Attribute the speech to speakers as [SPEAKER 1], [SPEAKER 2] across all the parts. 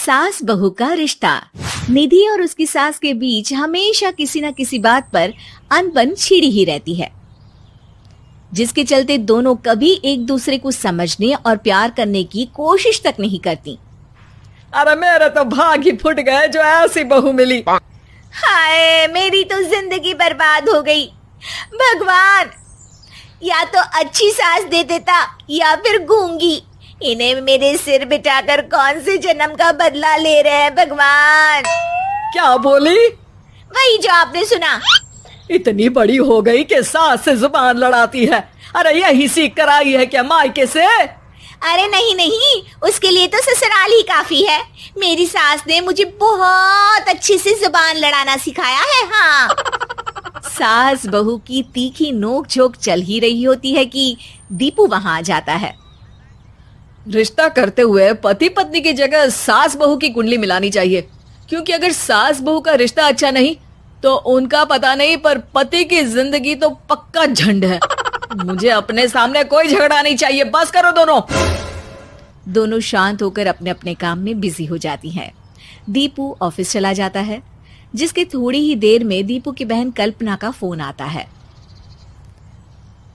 [SPEAKER 1] सास बहू का रिश्ता। निधि और उसकी सास के बीच हमेशा किसी न किसी बात पर अनबन छिड़ी ही रहती है, जिसके चलते दोनों कभी एक दूसरे को समझने और प्यार करने की कोशिश तक नहीं करती।
[SPEAKER 2] अरे मेरे तो भाग ही फुट गए जो ऐसी बहू मिली।
[SPEAKER 1] हाय, मेरी तो जिंदगी बर्बाद हो गई। भगवान, या तो अच्छी सास दे देता या फिर गूंगी। इन्हें मेरे सिर बिठाकर कौन से जन्म का बदला ले रहे हैं भगवान।
[SPEAKER 2] क्या बोली?
[SPEAKER 1] वही जो आपने सुना।
[SPEAKER 2] इतनी बड़ी हो गई कि सास से जुबान लड़ाती है। अरे यही सीख कर आई है क्या मायके से?
[SPEAKER 1] अरे नहीं नहीं, उसके लिए तो ससुराल ही काफी है। मेरी सास ने मुझे बहुत अच्छे से जुबान लड़ाना सिखाया है। हाँ। सास बहू की तीखी नोक झोंक चल ही रही होती है कि दीपू वहां आ जाता है।
[SPEAKER 2] रिश्ता करते हुए पति पत्नी की जगह सास बहू की कुंडली मिलानी चाहिए, क्योंकि अगर सास बहू का रिश्ता अच्छा नहीं तो उनका पता नहीं, पर पति की जिंदगी तो पक्का झंड है। मुझे अपने सामने कोई झगड़ा नहीं चाहिए। बस करो दोनों।
[SPEAKER 1] दोनों शांत होकर अपने अपने काम में बिजी हो जाती हैं। दीपू ऑफिस चला जाता है, जिसके थोड़ी ही देर में दीपू की बहन कल्पना का फोन आता है।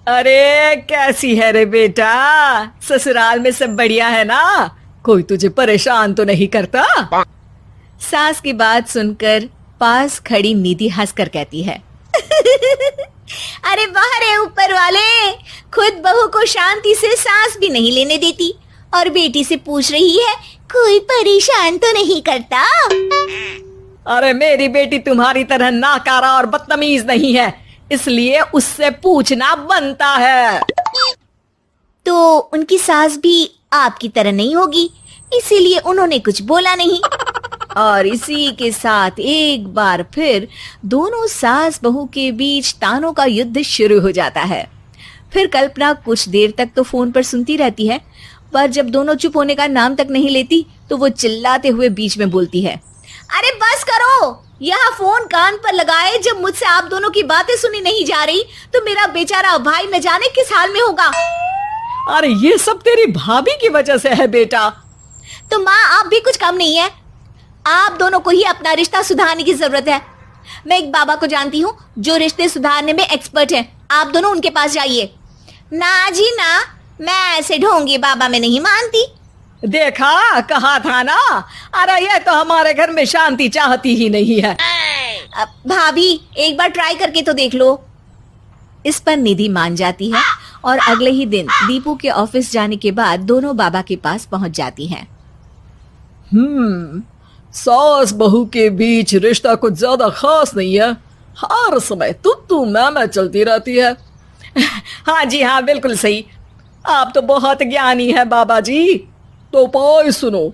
[SPEAKER 2] अरे कैसी है रे बेटा? ससुराल में सब बढ़िया है ना? कोई तुझे परेशान तो नहीं करता?
[SPEAKER 1] सास की बात सुनकर पास खड़ी निधि हंसकर कहती है, अरे वाह रे ऊपर वाले, खुद बहू को शांति से सांस भी नहीं लेने देती और बेटी से पूछ रही है कोई परेशान तो नहीं करता।
[SPEAKER 2] अरे मेरी बेटी तुम्हारी तरह नाकारा और बदतमीज नहीं है, इसलिए उससे पूछना बनता है।
[SPEAKER 1] तो उनकी सास भी आपकी तरह नहीं होगी, इसीलिए उन्होंने कुछ बोला नहीं। और इसी के साथ एक बार फिर दोनों सास बहू के बीच तानों का युद्ध शुरू हो जाता है। फिर कल्पना कुछ देर तक तो फोन पर सुनती रहती है, पर जब दोनों चुप होने का नाम तक नहीं लेती तो वो चिल्लाते हुए बीच में बोलती है, अरे बस करो, यहाँ फोन कान पर लगाए जब मुझसे आप दोनों की बातें सुनी नहीं जा रही तो मेरा बेचारा भाई न जाने किस हाल में होगा।
[SPEAKER 2] अरे ये सब तेरी भाभी की वजह से है बेटा।
[SPEAKER 1] तो माँ, आप भी कुछ कम नहीं है। आप दोनों को ही अपना रिश्ता सुधारने की जरूरत है। मैं एक बाबा को जानती हूँ जो रिश्ते सुधारने में एक्सपर्ट है। आप दोनों उनके पास जाइए। ना जी ना, मैं ऐसे ढोंगी बाबा में नहीं मानती।
[SPEAKER 2] देखा, कहा था ना। अरे ये तो हमारे घर में शांति चाहती ही नहीं है।
[SPEAKER 1] भाभी, एक बार ट्राई करके तो देख लो। इस पर निधि मान जाती है और अगले ही दिन दीपू के ऑफिस जाने के बाद दोनों बाबा के पास पहुंच जाती हैं।
[SPEAKER 2] सास बहू के बीच रिश्ता कुछ ज्यादा खास नहीं है। हर समय तू मैं चलती रहती है। हाँ जी हाँ, बिल्कुल सही। आप तो बहुत ज्ञानी है बाबा जी। तो उपाय सुनो।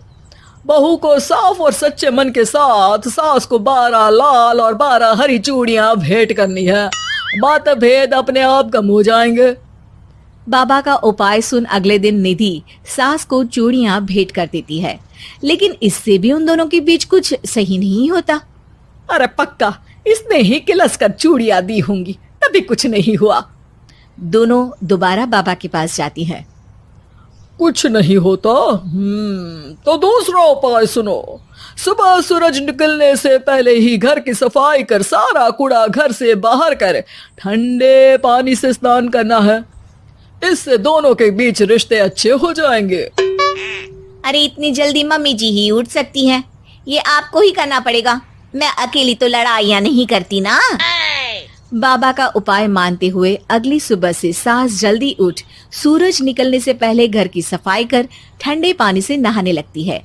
[SPEAKER 2] बहू को साफ और सच्चे मन के साथ सास को 12 लाल और 12 हरी चूड़ियां भेंट करनी है। मतभेद अपने आप कम हो जाएंगे।
[SPEAKER 1] बाबा का उपाय सुन अगले दिन निधि सास को चूड़ियां भेंट कर देती है, लेकिन इससे भी उन दोनों के बीच कुछ सही नहीं होता।
[SPEAKER 2] अरे पक्का इसने ही किलस कर चूड़ियां दी होंगी, तभी कुछ नहीं हुआ।
[SPEAKER 1] दोनों दोबारा बाबा के पास जाती हैं।
[SPEAKER 2] कुछ नहीं होता। तो दूसरा उपाय सुनो। सुबह सूरज निकलने से पहले ही घर की सफाई कर सारा कूड़ा घर से बाहर कर ठंडे पानी से स्नान करना है। इससे दोनों के बीच रिश्ते अच्छे हो जाएंगे।
[SPEAKER 1] अरे इतनी जल्दी मम्मी जी ही उठ सकती हैं? ये आपको ही करना पड़ेगा। मैं अकेली तो लड़ाइयाँ नहीं करती ना। बाबा का उपाय मानते हुए अगली सुबह से सास जल्दी उठ सूरज निकलने से पहले घर की सफाई कर ठंडे पानी से नहाने लगती है।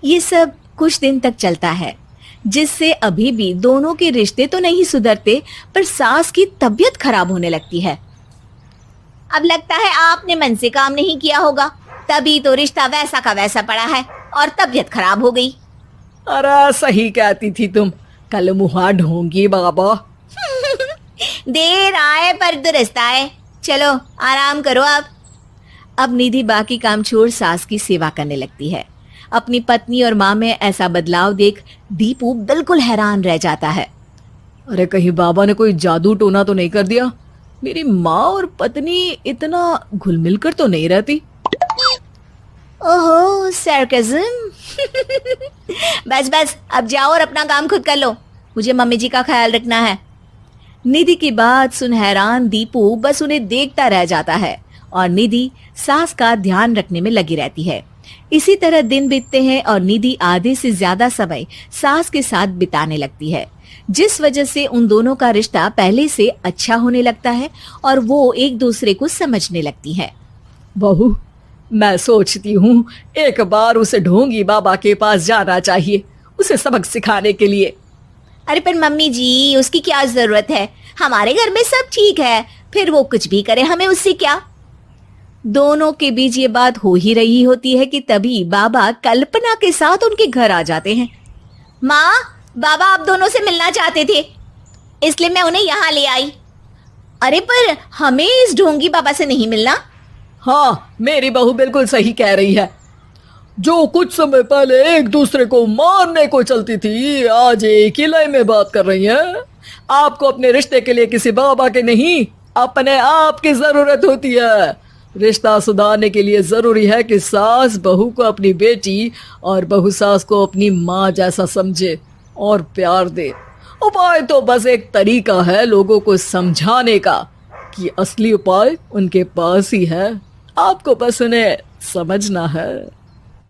[SPEAKER 1] ये सब कुछ दिन तक चलता है, जिससे अभी भी दोनों के रिश्ते तो नहीं सुधरते, पर सास की तबीयत खराब होने लगती है। अब लगता है आपने मन से काम नहीं किया होगा, तभी तो रिश्ता वैसा का वैसा पड़ा है और तबीयत खराब हो गई।
[SPEAKER 2] अरे सही कहती थी तुम। कल मुहा ढोंगी बाबा।
[SPEAKER 1] देर आए पर दुरुस्त आए। चलो आराम करो अब निधि बाकी काम छोड़ सास की सेवा करने लगती है। अपनी पत्नी और माँ में ऐसा बदलाव देख दीपू बिल्कुल हैरान रह जाता है।
[SPEAKER 2] अरे कहीं बाबा ने कोई जादू टोना तो नहीं कर दिया? मेरी माँ और पत्नी इतना घुल मिल कर तो नहीं रहती।
[SPEAKER 1] ओहो, सरकाज़म। बस बस, अब जाओ और अपना काम खुद कर लो, मुझे मम्मी जी का ख्याल रखना है। निधि की बात सुन हैरान दीपू बस उन्हें देखता रह जाता है और निधि सास का ध्यान रखने में लगी रहती है। इसी तरह दिन बीतते हैं और निधि आधे से ज्यादा समय सास के साथ बिताने लगती है, जिस वजह से उन दोनों का रिश्ता पहले से अच्छा होने लगता है और वो एक दूसरे को समझने लगती है।
[SPEAKER 2] बहू, मैं सोचती हूँ एक बार उसे ढोंगी बाबा के पास जाना चाहिए, उसे सबक सिखाने के लिए।
[SPEAKER 1] अरे पर मम्मी जी, उसकी क्या जरूरत है, हमारे घर में सब ठीक है, फिर वो कुछ भी करे, हमें उससे क्या। दोनों के बीच ये बात हो ही रही होती है कि तभी बाबा कल्पना के साथ उनके घर आ जाते हैं। माँ, बाबा आप दोनों से मिलना चाहते थे, इसलिए मैं उन्हें यहाँ ले आई। अरे पर हमें इस ढोंगी बाबा से नहीं मिलना।
[SPEAKER 2] हाँ, मेरी बहू बिल्कुल सही कह रही है। जो कुछ समय पहले एक दूसरे को मारने को चलती थी, आज एक ही लय में बात कर रही है। आपको अपने रिश्ते के लिए किसी बाबा के नहीं, अपने आप की जरूरत होती है। रिश्ता सुधारने के लिए जरूरी है कि सास बहू को अपनी बेटी और बहू सास को अपनी माँ जैसा समझे और प्यार दे। उपाय तो बस एक तरीका है लोगों को समझाने का कि असली उपाय उनके पास ही है, आपको बस उन्हें समझना है।